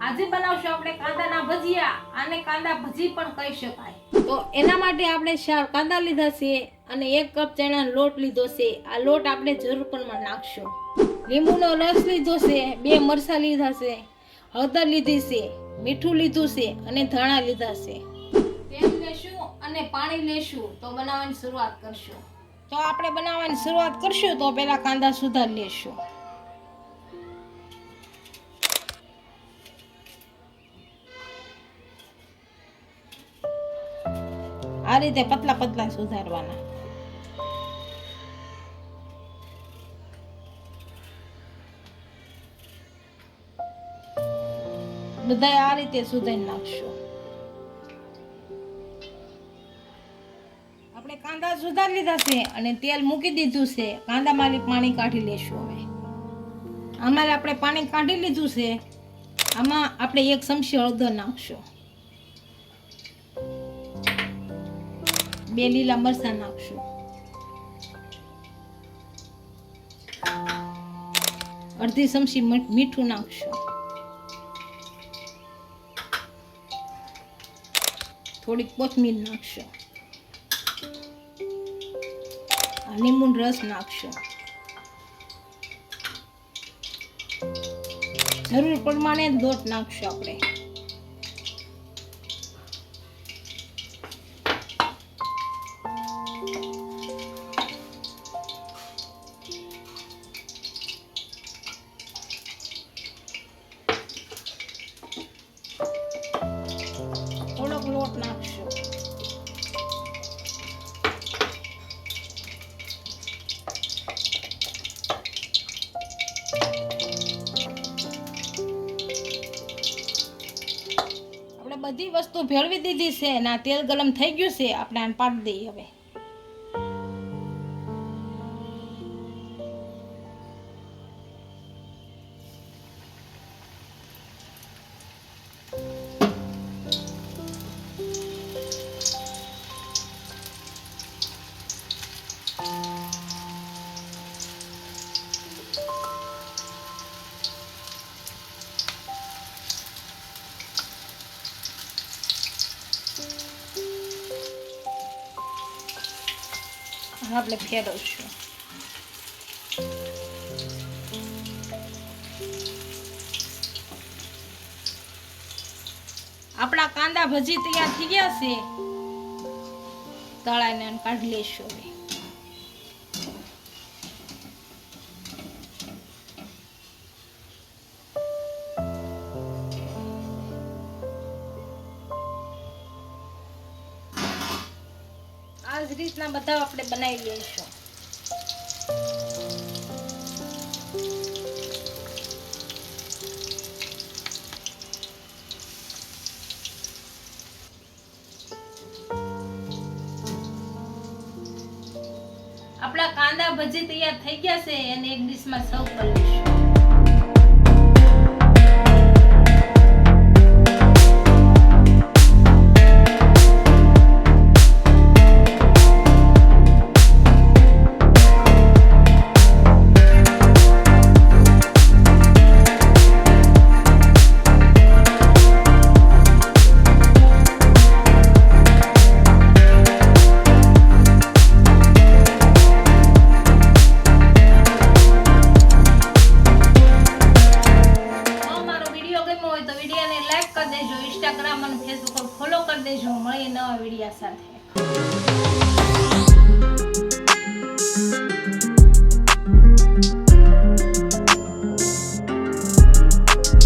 આજે બનાવશું આપણે કાંદાના ભજીયા, આને કાંદા ભજી પણ કહી શકાય. તો એના માટે આપણે 4 કાંદા લીધા છે અને 1 કપ ચણાનો લોટ લીધો છે. આ લોટ આપણે જરૂર પ્રમાણે નાખશું. લીંબુનો રસ લીધો છે, 2 મરચાં લીધા છે, હળદર લીધી છે, મીઠું લીધું છે અને ધાણા લીધા છે. તેલ લેશું અને પાણી લેશું તો બનાવવાની શરૂઆત કરશું. તો આપણે બનાવવાની શરૂઆત કરશું તો પહેલા કાંદા સુધારી લેશું. આ રીતે પતલા પતલા સુધારવાના. બધા આ રીતે સુધારી નાખશું. આપણે કાંદા સુધારી લીધા છે અને તેલ મૂકી દીધું છે. કાંદામાંથી પાણી કાઢી લેશું. હવે આમાં આપણે પાણી કાઢી લીધું છે. આમાં આપણે 1 ચમચી હળદર નાખશું, 2 લીલા મરચાં નાખશું, અડધી ચમચી મીઠું નાખશું, થોડીક કોથમીર નાખશું, લીંબુનો રસ નાખશું, જરૂર પ્રમાણે લોટ નાખશું. આપણે થોડોક લોટ નાખશું. બધી વસ્તુ ભેળવી દીધી છે અને તેલ ગરમ થઈ ગયું છે. આપણે આને પાડી દઈએ. હવે આપણે ફેરવશું. આપણા કાંદા ભજી તૈયાર થઈ ગયા છે. તળાઈને કાઢી લેશું. હવે આ જ રીતના બધા આપણે બનાવી લઈશું. આપણા કાંદા ભજી તૈયાર થઈ ગયા છે અને એક ડીશમાં સર્વ કરી લઈશું. ઇન્સ્ટાગ્રામ અને ફેસબુક પર ફોલો કરી દેજો. મળીએ નવા વિડીયો સાથે.